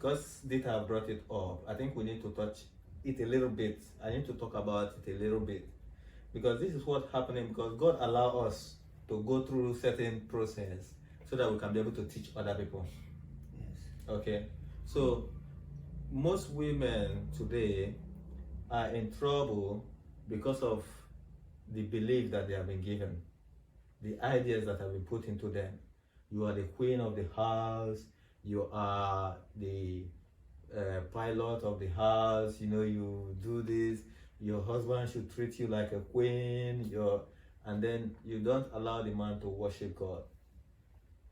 because Dita brought it up, I think we need to touch it a little bit. I need to talk about it a little bit because this is what's happening because God allows us to go through certain process so that we can be able to teach other people. Yes. Okay, so most women today are in trouble because of the belief that they have been given, the ideas that have been put into them. You are the queen of the house, you are the pilot of the house, you know, you do this, your husband should treat you like a queen, and then you don't allow the man to worship God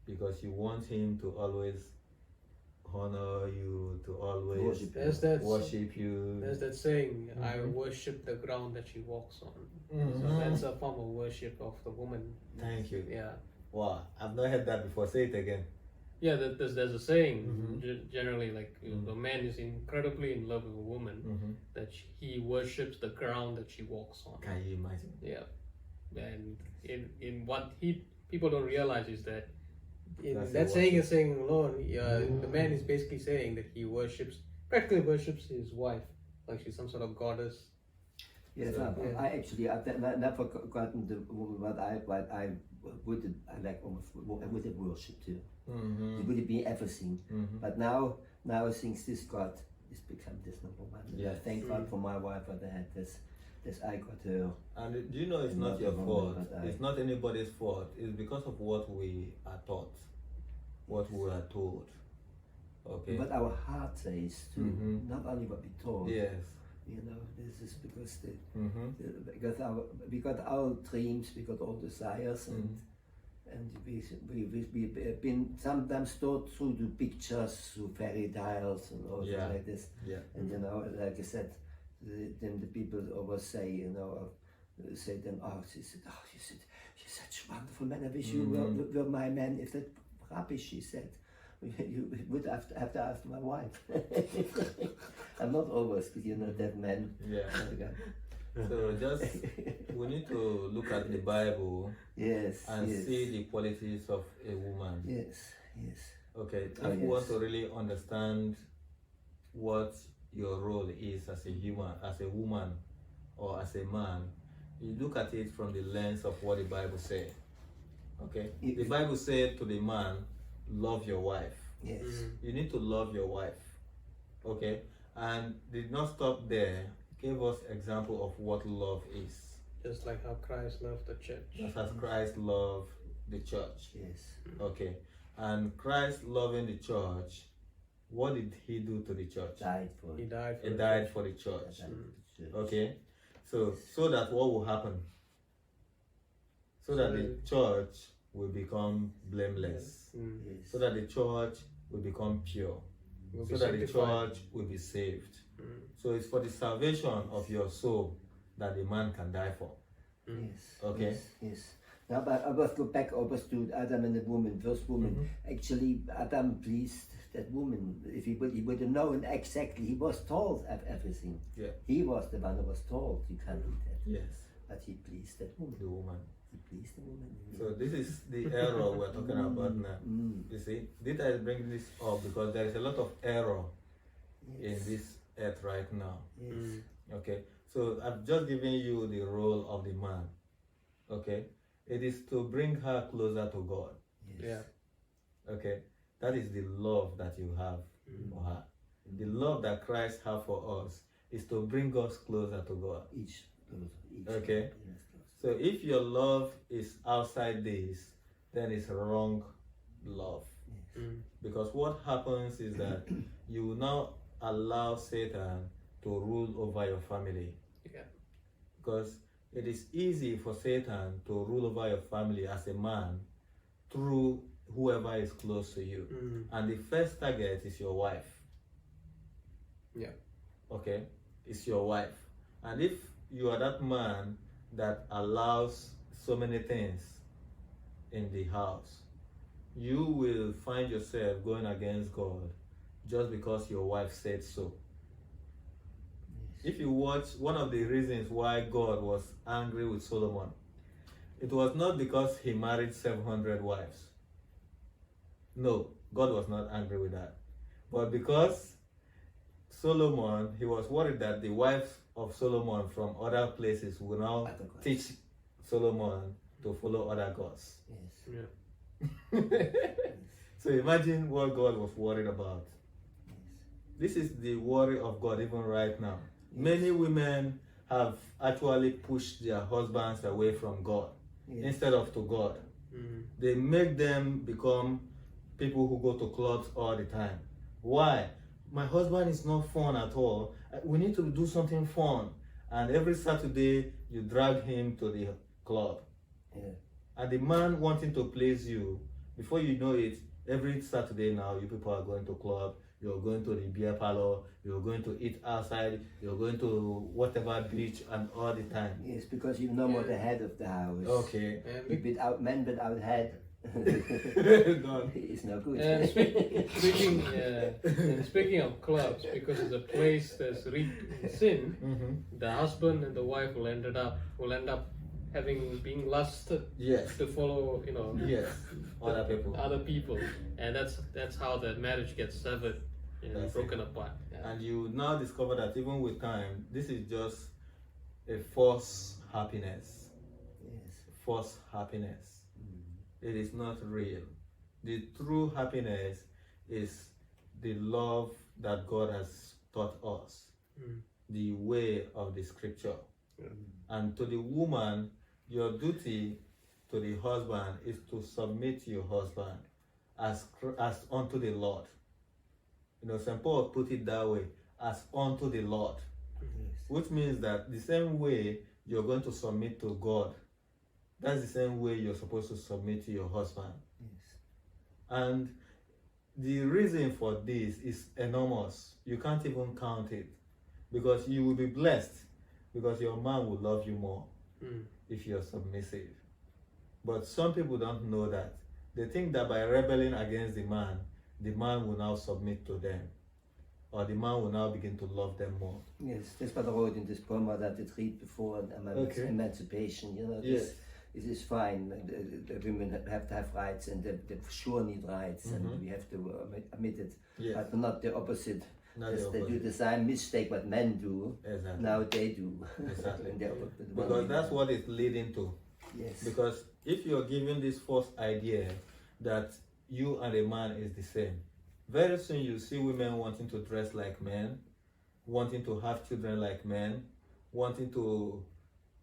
because you want him to always honor you, to always worship you. There's that saying, I worship the ground that she walks on. Mm-hmm. So that's a form of worship of the woman. Thank you. Yeah. Wow, I've not heard that before. Say it again. Yeah, there's a saying, generally, like the man is incredibly in love with a woman, that he worships the ground that she walks on. Can you imagine? Yeah. And in what people don't realize is that that saying is saying alone, the man is basically saying that he practically worships his wife, like she's some sort of goddess. Yes, So, I've never forgotten what I would worship too. It would be everything. But now since this God has become this number one, Yes. I thank God for my wife that I had this I got her. And do you know it's not your fault? It's not anybody's fault. It's because of what we are taught, what we are told. Okay. But our heart says too, not only what we told. Yes. You know, this is because we got our dreams, we got all desires, and we've been sometimes taught through the pictures, through fairy tales and all like this. Yeah. And you know, like I said, then the people always say, you know, say then, you're such a wonderful man. I wish you were my man. If that rubbish, she said. You would have to ask my wife. I'm not always, you know, that man. Yeah. So we need to look at the Bible. Yes. And see the qualities of a woman. Yes. Okay. If you want to really understand what your role is as a human, as a woman, or as a man, you look at it from the lens of what the Bible said. Okay. The Bible said to the man, love your wife. Yes. You need to love your wife. Okay? And did not stop there. Gave us example of what love is. Just like how Christ loved the church. Just as Christ loved the church. Yes. Okay. And Christ loving the church, what did he do to the church? He died for the church. Okay? So that what will happen? So that the church will become blameless. Yes. So that the church will become pure. So that the church will be saved. So it's for the salvation of your soul that the man can die for. Yes. Okay. Yes. Now, but I must go back always to Adam and the woman, first woman. Actually, Adam pleased that woman. If he would have known exactly, he was told everything. Yeah. He was the one who was told you can't do that. Yes. But he pleased that woman. The woman. He pleased the woman. So this is the error we're talking about now. You see, Dita is bringing this up because there is a lot of error in this earth right now. Yes. Okay, so I've just given you the role of the man. Okay, it is to bring her closer to God. Yes. Yeah. Okay, that is the love that you have for her. The love that Christ has for us is to bring us closer to God. Each. Okay. So if your love is outside this, then it's wrong love. Yes. Because what happens is that you now allow Satan to rule over your family. Yeah. Because it is easy for Satan to rule over your family as a man through whoever is close to you. And the first target is your wife. Yeah. Okay? It's your wife. And if you are that man that allows so many things in the house, you will find yourself going against God just because your wife said so. If you watch, one of the reasons why God was angry with Solomon, it was not because he married 700 wives. No, God was not angry with that. But because Solomon, he was worried that the wives of Solomon from other places will now Other gods. teach Solomon to follow other gods. Yes. Yeah. So imagine what God was worried about. Yes. This is the worry of God even right now. Many women have actually pushed their husbands away from God Yes. instead of to God. Mm. They make them become people who go to clubs all the time. Why? My husband is not fun at all. We need to do something fun. And every Saturday, you drag him to the club. Yeah. And the man wanting to please you, before you know it, every Saturday now, you people are going to club, you're going to the beer parlor, you're going to eat outside, you're going to whatever beach and all the time. Yes, because you know more the head of the house. Okay. And Without men without head. Done. It's no good. And speaking of clubs, because it's a place that's reaped in sin, Mm-hmm. the husband and the wife will end up being lusted Yes. to follow, Yes. Other people. and that's how the marriage gets severed, That's broken apart. Yeah. And you now discover that even with time, this is just a false happiness. Yes. False happiness. It is not real. The true happiness is the love that God has taught us, the way of the scripture. And to the woman, your duty to the husband is to submit to your husband as unto the Lord. St. Paul put it that way, as unto the Lord, Yes. which means that the same way you're going to submit to God, that's the same way you're supposed to submit to your husband. Yes. And the reason for this is enormous. You can't even count it, because you will be blessed, because your man will love you more if you're submissive. But some people don't know that. They think that by rebelling against the man will now submit to them, or the man will now begin to love them more. Yes, that's what I wrote in this poem that I read before, Okay. emancipation. Yes. It is fine. The women have to have rights, and they for sure need rights, and we have to admit it. Yes. But not the opposite. Not the As they do opposite. the same mistake what men do. Exactly. Now they do. Exactly. When they're Because that's what it's leading to. Yes. Because if you're given this false idea that you and a man is the same, very soon you see women wanting to dress like men, wanting to have children like men, wanting to,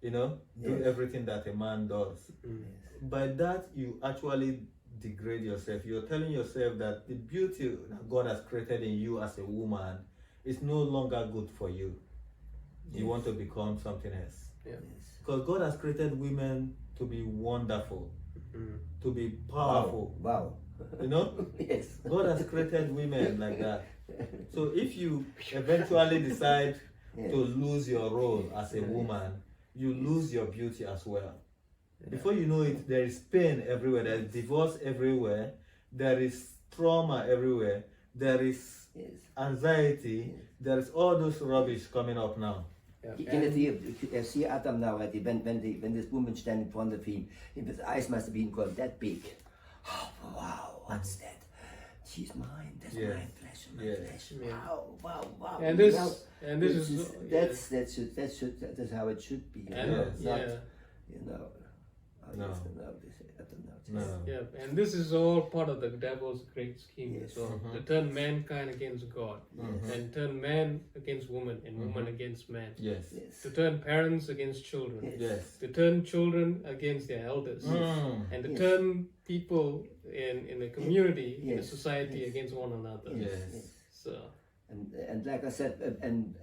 do Yes. everything that a man does. Yes. By that, you actually degrade yourself. You're telling yourself that the beauty that God has created in you as a woman is no longer good for you. You Yes. want to become something else. Yeah. Yes. Because God has created women to be wonderful, to be powerful. Wow. Yes. God has created women like that. So if you eventually decide Yes. to lose your role as a woman, you lose your beauty as well. Before you know it, there is pain everywhere, there is divorce everywhere, there is trauma everywhere, there is Yes. anxiety, there is all those rubbish coming up now. Yeah. You can see Adam now already when this woman standing in front of him, his eyes must have been gone that big. Oh, wow, what's that? She's mine. That's Yes. my flesh, my Yes. flesh. Yeah. Wow. And this Wow. That's how it should be. And Yes. yeah. I No. used to know this. I don't know. No. Yeah, and this is all part of the devil's great scheme Yes. as well. To turn mankind against God, and turn man against woman, and woman against man. Yes. Yes. To turn parents against children. Yes. Yes. To turn children against their elders. And to Yes. turn people in a community, in a Yes. society Yes. against one another. Yes. Yes. So And like I said, and